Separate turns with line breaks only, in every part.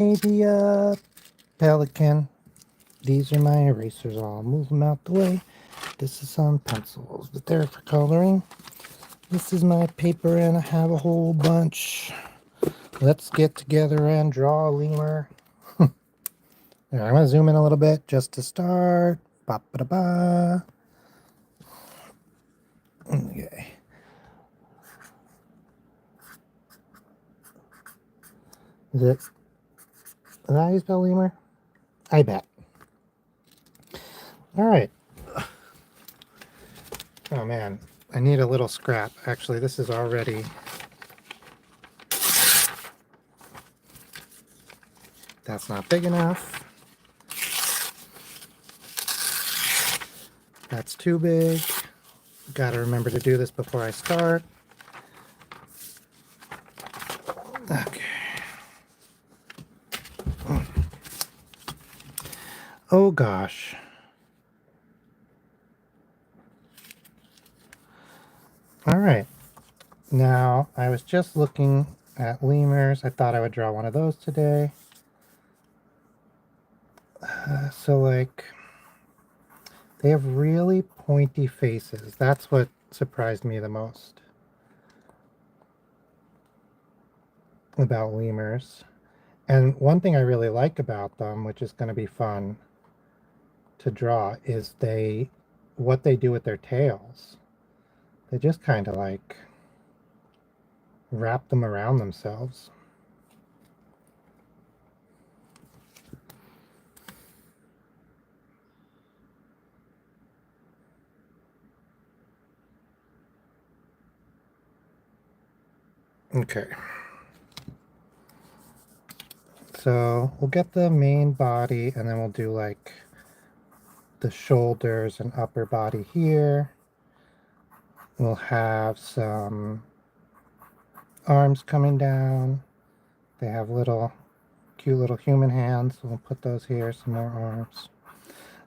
the Pelican. These are my erasers. I'll move them out the way. This is some pencils, but they're for coloring. This is my paper, and I have a whole bunch. Let's get together and draw a lemur. There, I'm going to zoom in a little bit just to start. Ba-ba-da-ba. Okay. Is that how you spell lemur? I bet. All right. Oh man, I need a little scrap. Actually, this is already... That's not big enough. That's too big. Got to remember to do this before I start. Okay. Oh gosh. All right. Now, I was just looking at lemurs. I thought I would draw one of those today. So like, they have really pointy faces. That's what surprised me the most about lemurs. And one thing I really like about them, which is going to be fun to draw, is what they do with their tails. They just kind of like wrap them around themselves. Okay. So we'll get the main body, and then we'll do like the shoulders and upper body here. We'll have some arms coming down. They have cute little human hands. So we'll put those here, some more arms.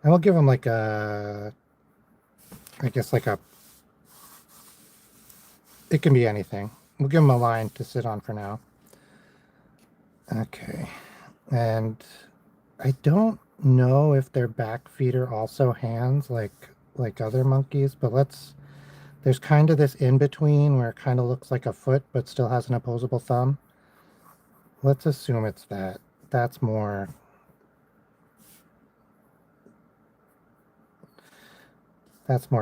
And we'll give them like I guess like it can be anything. We'll give them a line to sit on for now. Okay. And I don't know if their back feet are also hands like other monkeys, but there's kind of this in between where it kind of looks like a foot but still has an opposable thumb. Let's assume it's that. That's more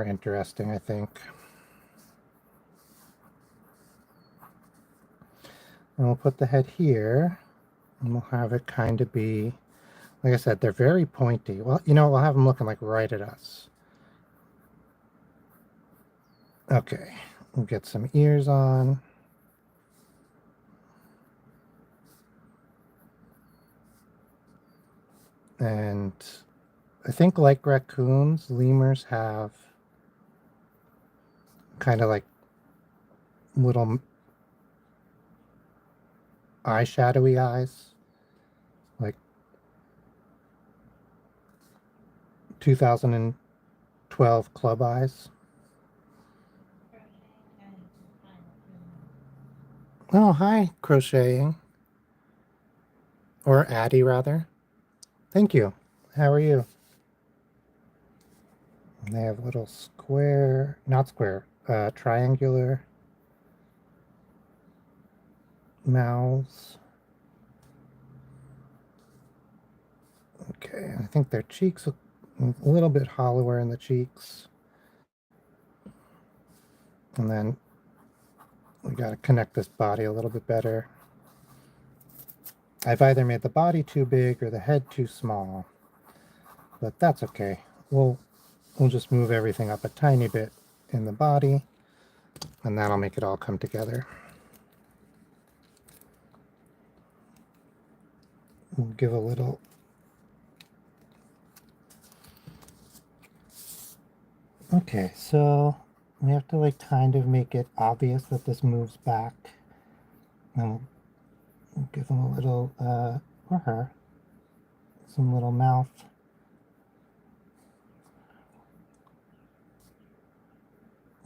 interesting, I think. And we'll put the head here, and we'll have it kind of be, like I said, they're very pointy. Well, we'll have them looking like right at us. Okay, we'll get some ears on. And I think like raccoons, lemurs have kind of like little eyeshadowy eyes, like 2012 club eyes. Oh, hi, crocheting. Or Addie, rather. Thank you. How are you? And they have little triangular mouths. Okay, I think their cheeks look a little bit hollower in the cheeks. And then we got to connect this body a little bit better. I've either made the body too big or the head too small, but that's okay. We'll just move everything up a tiny bit in the body, and that'll make it all come together. We'll give a little... Okay, so we have to like kind of make it obvious that this moves back. And we'll give them a little, or her, some little mouth.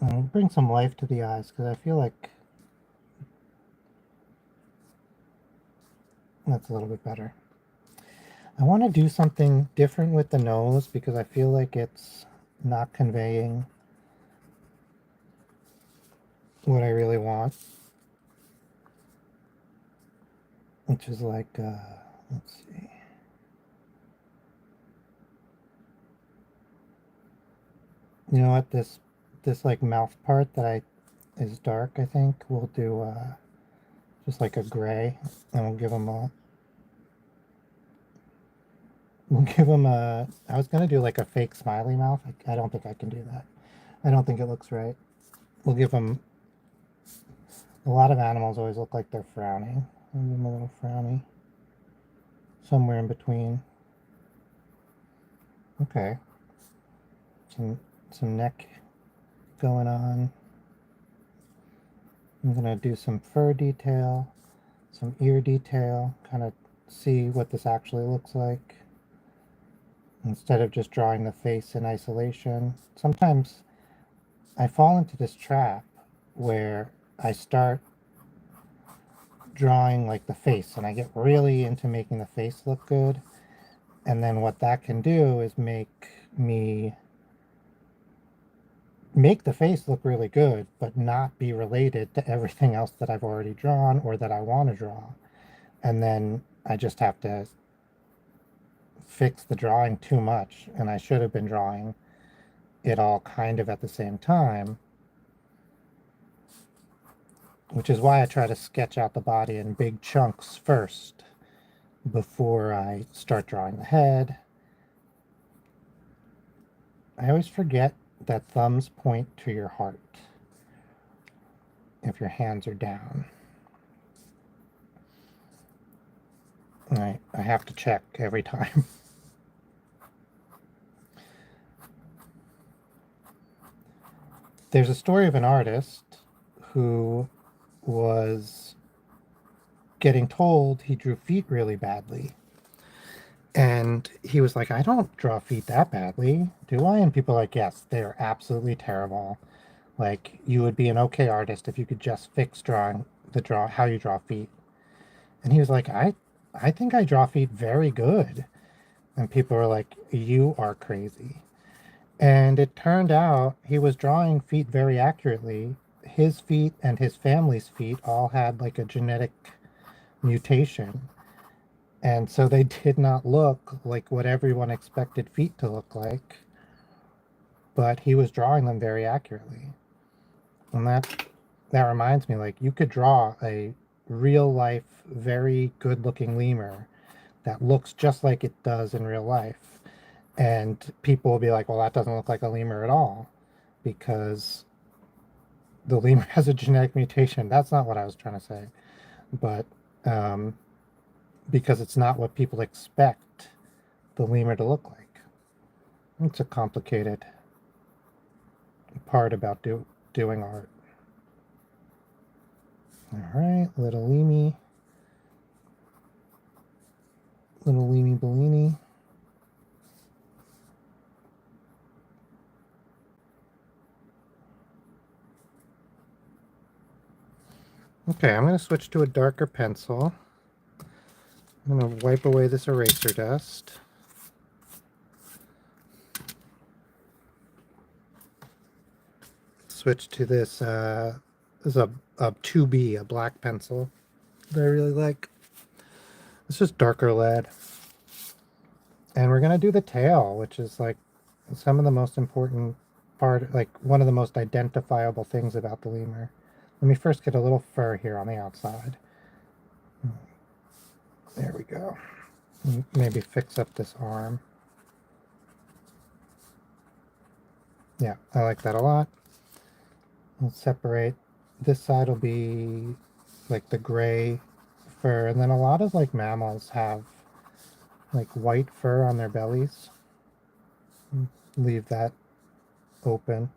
And bring some life to the eyes, because I feel like That's a little bit better. I want to do something different with the nose because I feel like it's not conveying what I really want, which is like, let's see. You know what? This like mouth part that I is dark. I think we'll do just like a gray, and we'll give them a. We'll give them a. I was gonna do like a fake smiley mouth. I don't think I can do that. I don't think it looks right. We'll give them. A lot of animals always look like they're frowning. We'll give them a little frowny. Somewhere in between. Okay. Some neck going on. I'm gonna do some fur detail, some ear detail, kind of see what this actually looks like instead of just drawing the face in isolation. Sometimes I fall into this trap where I start drawing like the face and I get really into making the face look good, and then what that can do is make the face look really good but not be related to everything else that I've already drawn or that I want to draw. And then I just have to fix the drawing too much, and I should have been drawing it all kind of at the same time, which is why I try to sketch out the body in big chunks first before I start drawing the head. I always forget that thumbs point to your heart if your hands are down. I have to check every time. There's a story of an artist who was getting told he drew feet really badly. And he was like, I don't draw feet that badly, do I? And people are like, yes, they're absolutely terrible. Like, you would be an okay artist if you could just fix how you draw feet. And he was like, I think I draw feet very good. And people were like, you are crazy. And it turned out he was drawing feet very accurately. His feet and his family's feet all had like a genetic mutation. And so they did not look like what everyone expected feet to look like, but he was drawing them very accurately. And that reminds me, like, you could draw a real life, very good looking lemur that looks just like it does in real life. And people will be like, well, that doesn't look like a lemur at all because the lemur has a genetic mutation. That's not what I was trying to say. But because it's not what people expect the lemur to look like. It's a complicated part about doing art. All right, little Leamy Bellini. Okay, I'm going to switch to a darker pencil. I'm going to wipe away this eraser dust. Switch to this, this is a 2B, a black pencil that I really like. It's just darker lead. And we're going to do the tail, which is like some of the most important part, like one of the most identifiable things about the lemur. Let me first get a little fur here on the outside. There we go. Maybe fix up this arm. Yeah, I like that a lot. We'll separate. This side will be like the gray fur, and then a lot of like mammals have like white fur on their bellies. Leave that open.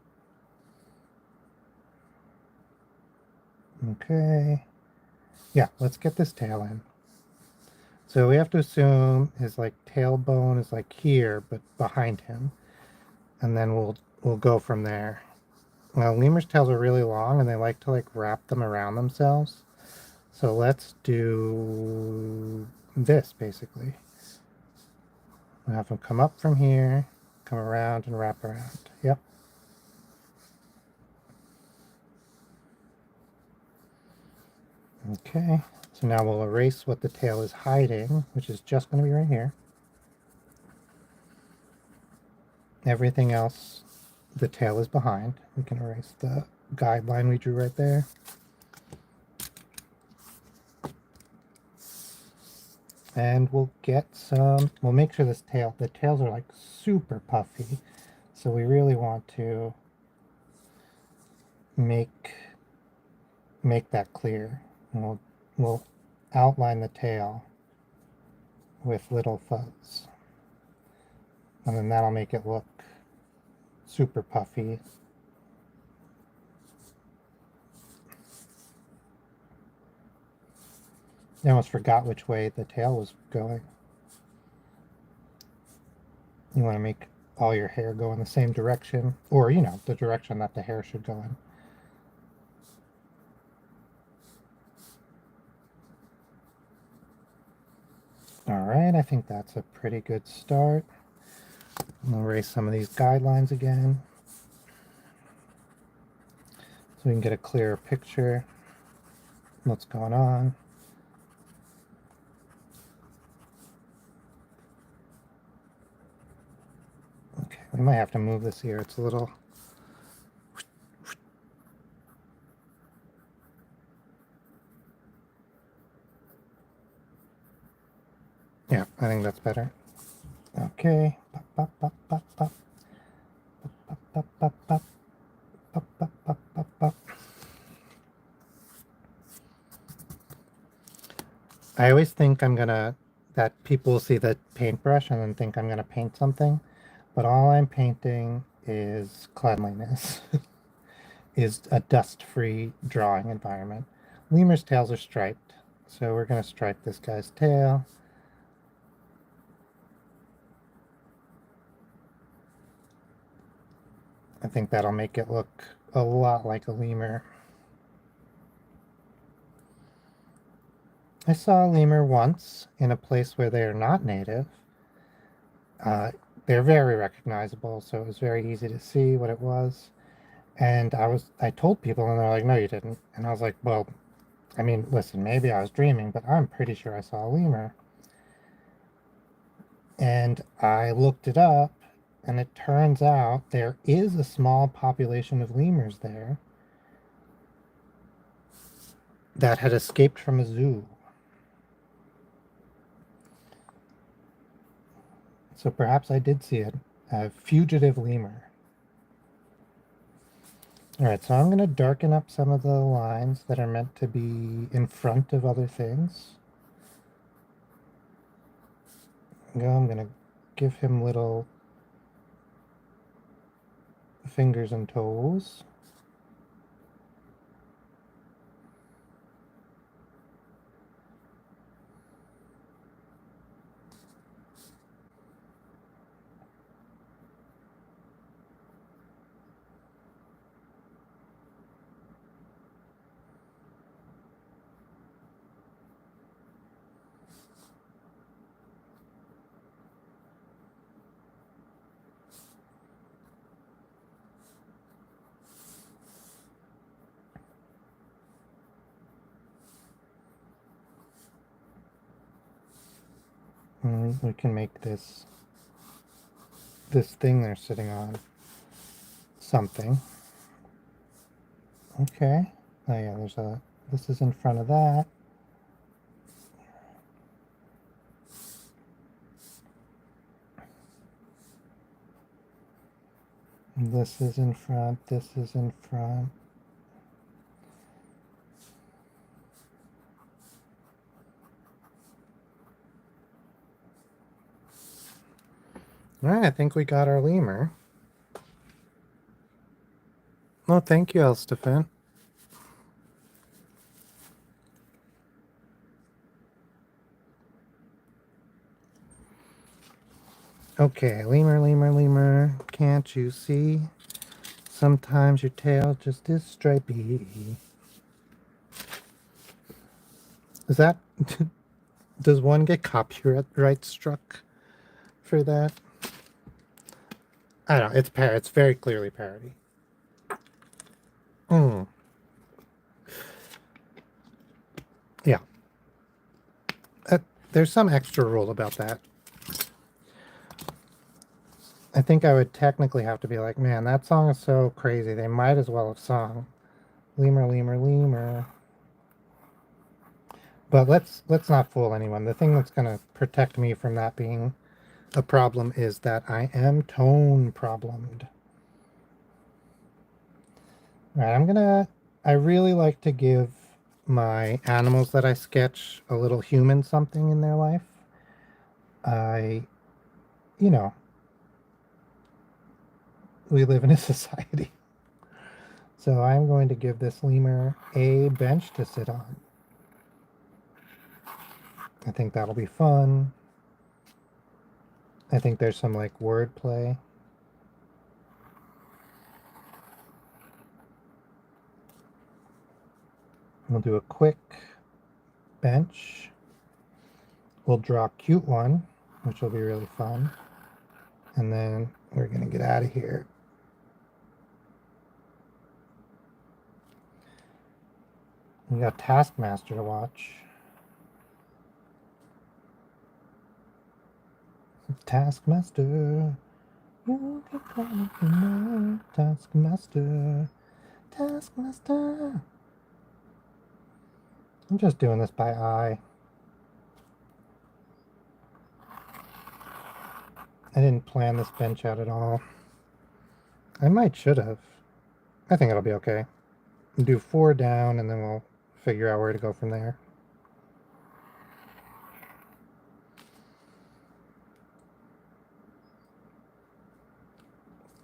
Okay. Yeah, let's get this tail in. So we have to assume his like tailbone is like here, but behind him. And then we'll go from there. Well, lemurs' tails are really long and they like to like wrap them around themselves. So let's do this, basically. We'll have them come up from here, come around, and wrap around. Yep. Okay, so now we'll erase what the tail is hiding, which is just going to be right here. Everything else, the tail is behind. We can erase the guideline we drew right there. And we'll get some, we'll make sure the tails are like super puffy. So we really want to make that clear. And we'll outline the tail with little fuzz. And then that'll make it look super puffy. I almost forgot which way the tail was going. You want to make all your hair go in the same direction, or, you know, the direction that the hair should go in. Alright, I think that's a pretty good start. I'll erase some of these guidelines again so we can get a clearer picture of what's going on. Okay, we might have to move this here. It's a little... Yeah, I think that's better. Okay. Pop, pop, pop, pop, pop, pop, pop, pop, pop, pop, pop, pop, pop. I always think that people see the paintbrush and then think I'm gonna paint something, but all I'm painting is cleanliness, is a dust-free drawing environment. Lemur's tails are striped, so we're gonna stripe this guy's tail. I think that'll make it look a lot like a lemur. I saw a lemur once in a place where they are not native. They're very recognizable, so it was very easy to see what it was. And I told people, and they're like, no, you didn't. And I was like, well, I mean, listen, maybe I was dreaming, but I'm pretty sure I saw a lemur. And I looked it up, and it turns out there is a small population of lemurs there that had escaped from a zoo. So perhaps I did see a fugitive lemur. Alright, so I'm going to darken up some of the lines that are meant to be in front of other things. I'm going to give him little fingers and toes. And we can make this thing they're sitting on something. Okay. Oh yeah, this is in front of that. This is in front, this is in front. Alright, I think we got our lemur. Oh, thank you, Elstefan. Okay, lemur, lemur, lemur. Can't you see? Sometimes your tail just is stripy. Is that Does one get copyright struck for that? I don't know. It's very clearly parody. Mm. Yeah. There's some extra rule about that. I think I would technically have to be like, man, that song is so crazy. They might as well have sung Lemur, Lemur, Lemur. But let's not fool anyone. The thing that's going to protect me from that being a problem is that I am tone problemed. All right, I really like to give my animals that I sketch a little human something in their life. I, you know, we live in a society. So I'm going to give this lemur a bench to sit on. I think that'll be fun. I think there's some like wordplay. We'll do a quick bench. We'll draw a cute one, which will be really fun. And then we're going to get out of here. We got Taskmaster to watch. Taskmaster. You can call me Taskmaster. Taskmaster. I'm just doing this by eye. I didn't plan this bench out at all. I should have. I think it'll be okay. We'll do 4 down and then we'll figure out where to go from there.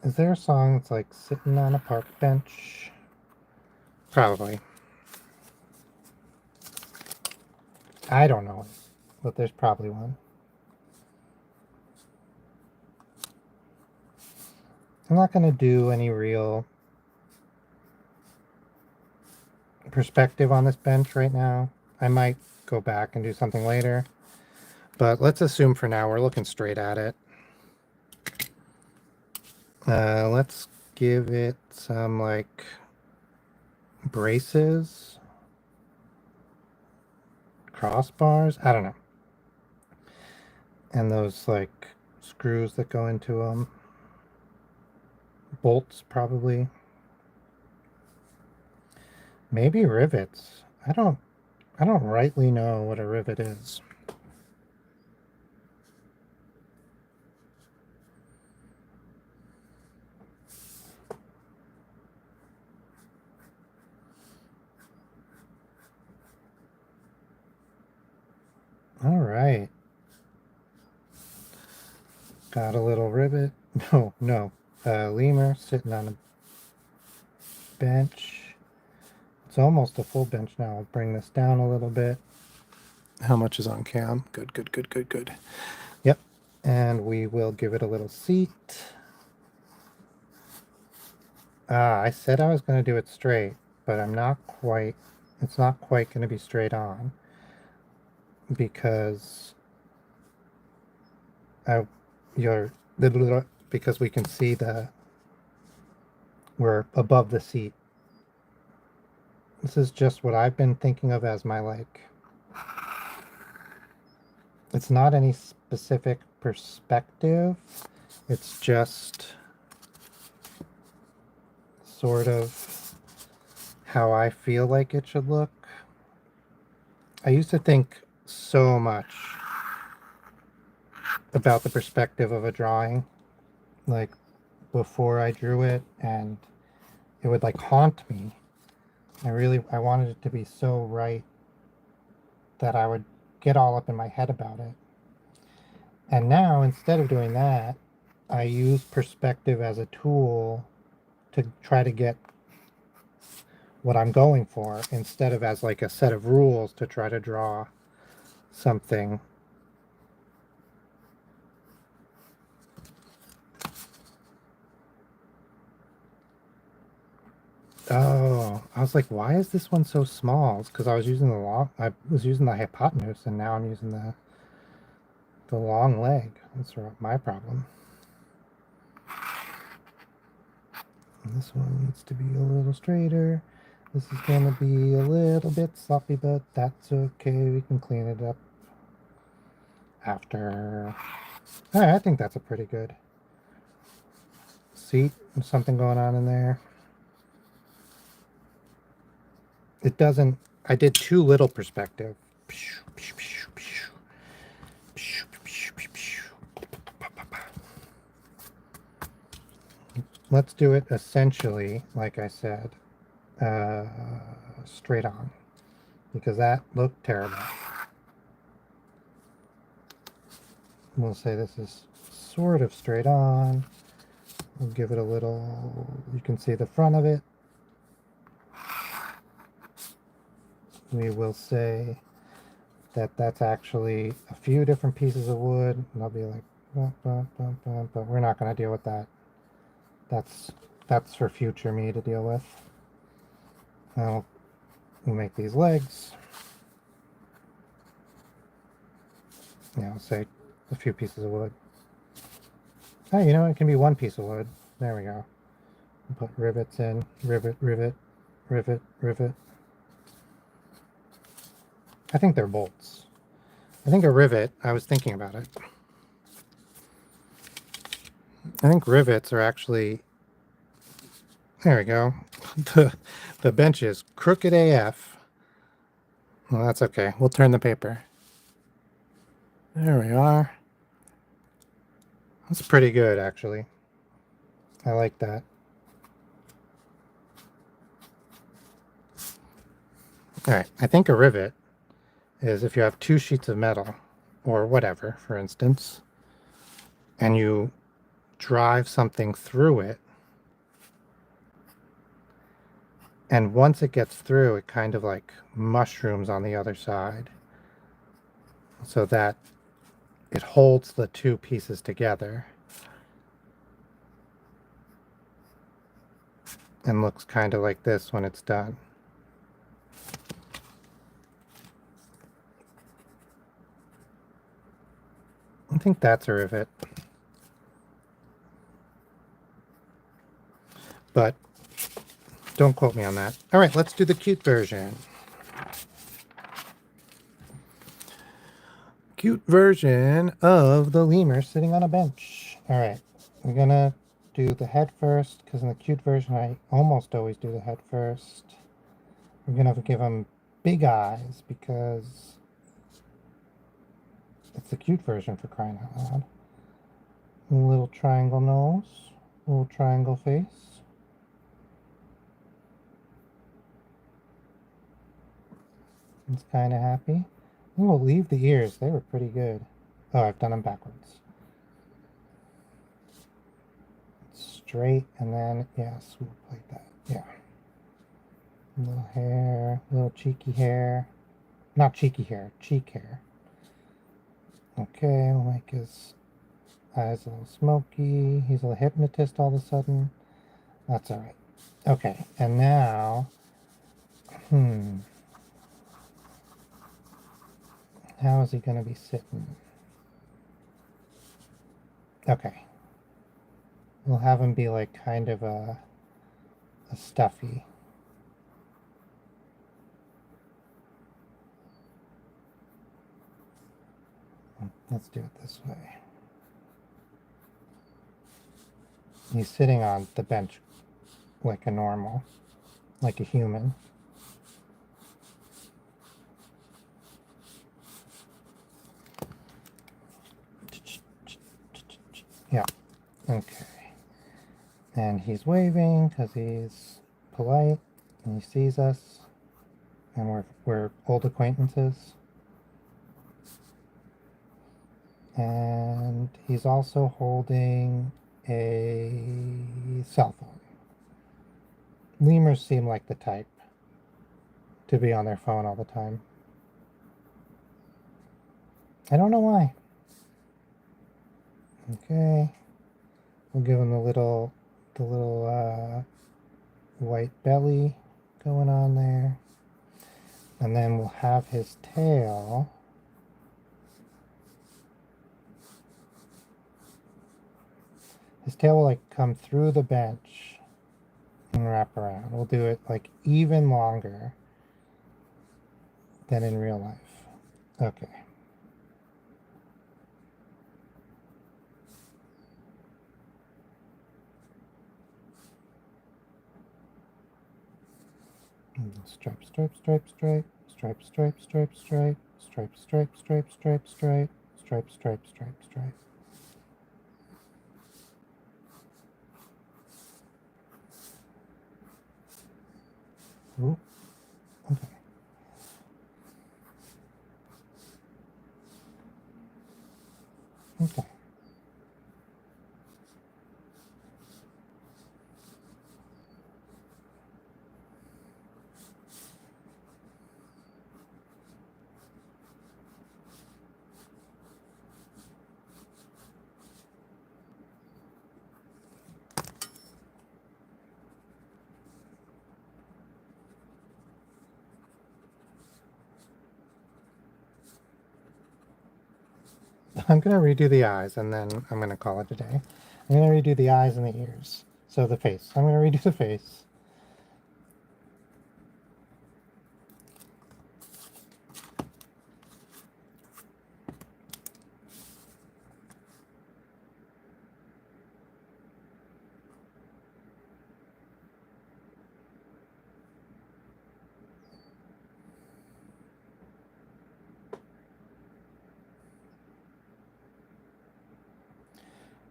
Is there a song that's like sitting on a park bench? Probably. I don't know, but there's probably one. I'm not going to do any real perspective on this bench right now. I might go back and do something later, but let's assume for now we're looking straight at it. Let's give it some like braces, crossbars, I don't know, and those like screws that go into them, bolts probably, maybe rivets. I don't rightly know what a rivet is. All right. Got a little rivet. No. Lemur sitting on a bench. It's almost a full bench now. I'll bring this down a little bit. How much is on cam? Good. Yep. And we will give it a little seat. I said I was going to do it straight, but I'm not quite. It's not quite going to be straight on because because we can see we're above the seat. This is just what I've been thinking of as my like. It's not any specific perspective. It's just sort of how I feel like it should look. I used to think so much about the perspective of a drawing, like before I drew it, and it would like haunt me. I wanted it to be so right that I would get all up in my head about it. And now, instead of doing that, I use perspective as a tool to try to get what I'm going for, instead of as like a set of rules to try to draw something. Oh, I was like, why is this one so small? It's because I was using the hypotenuse, and now I'm using the long leg. That's my problem. And this one needs to be a little straighter. This is going to be a little bit sloppy, but that's okay. We can clean it up after. All right, I think that's a pretty good seat. There's something going on in there. It doesn't. I did too little perspective. Let's do it essentially, like I said, straight on, because that looked terrible. We'll say this is sort of straight on. We'll give it a little, you can see the front of it. We will say that that's actually a few different pieces of wood, and I'll be like, but we're not going to deal with that. That's for future me to deal with. Now we'll make these legs. Yeah, I'll say a few pieces of wood. Oh, you know, it can be one piece of wood. There we go. We'll put rivets in. Rivet, rivet, rivet, rivet. I think they're bolts. I think a rivet, I was thinking about it. I think rivets are actually, there we go. The bench is crooked AF. Well, that's okay. We'll turn the paper. There we are. That's pretty good, actually. I like that. All right, I think a rivet is if you have two sheets of metal, or whatever, for instance, and you drive something through it, and once it gets through, it kind of like mushrooms on the other side, so that it holds the two pieces together and looks kind of like this when it's done. I think that's a rivet. But don't quote me on that. All right, let's do the cute version. Cute version of the lemur sitting on a bench. All right, we're gonna do the head first, because in the cute version I almost always do the head first. We're gonna give him big eyes because it's the cute version, for crying out loud. A little triangle nose, little triangle face. It's kind of happy. We'll leave the ears. They were pretty good. Oh, I've done them backwards. Straight, and then, yeah, swoop like that. Yeah. Little hair, little cheeky hair. Not cheeky hair, cheek hair. Okay, we'll make his eyes a little smoky. He's a hypnotist all of a sudden. That's alright. Okay, and now, how is he going to be sitting? Okay. We'll have him be like kind of a stuffy. Let's do it this way. He's sitting on the bench like a normal, like a human. Yeah, okay. And he's waving because he's polite and he sees us, and we're old acquaintances. And he's also holding a cell phone. Lemurs seem like the type to be on their phone all the time. I don't know why. Okay. We'll give him the little white belly, going on there. And then we'll have his tail. His tail will like come through the bench and wrap around. We'll do it like even longer than in real life. Okay. Stripe, stripe, stripe, stripe, stripe, stripe, stripe, stripe, stripe, stripe, stripe, stripe, stripe, stripe, stripe, stripe, stripe. Ooh, okay. Okay. I'm going to redo the eyes and then I'm going to call it a day. I'm going to redo the eyes and the ears. So the face. I'm going to redo the face.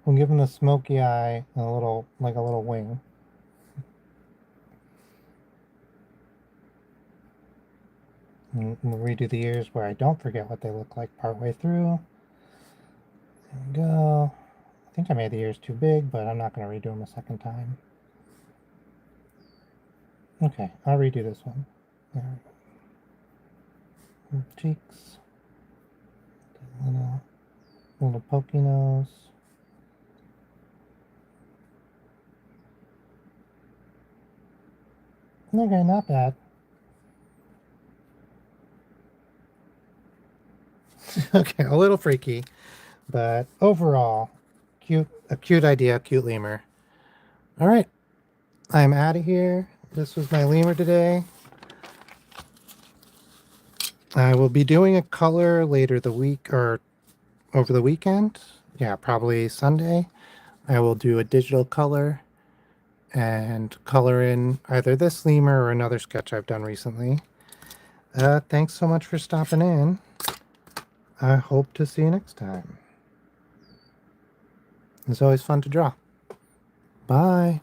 We'll give him a smoky eye and a little, like a little wing. And we'll redo the ears where I don't forget what they look like partway through. There we go. I think I made the ears too big, but I'm not going to redo them a second time. Okay, I'll redo this one. There we go. Cheeks. Little pokey nose. Okay, not bad. Okay, a little freaky, but overall, cute. A cute idea, cute lemur. All right, I'm out of here. This was my lemur today. I will be doing a color later the week or over the weekend. Yeah, probably Sunday. I will do a digital color and color in either this lemur or another sketch I've done recently. Thanks so much for stopping in. I hope to see you next time. It's always fun to draw. Bye.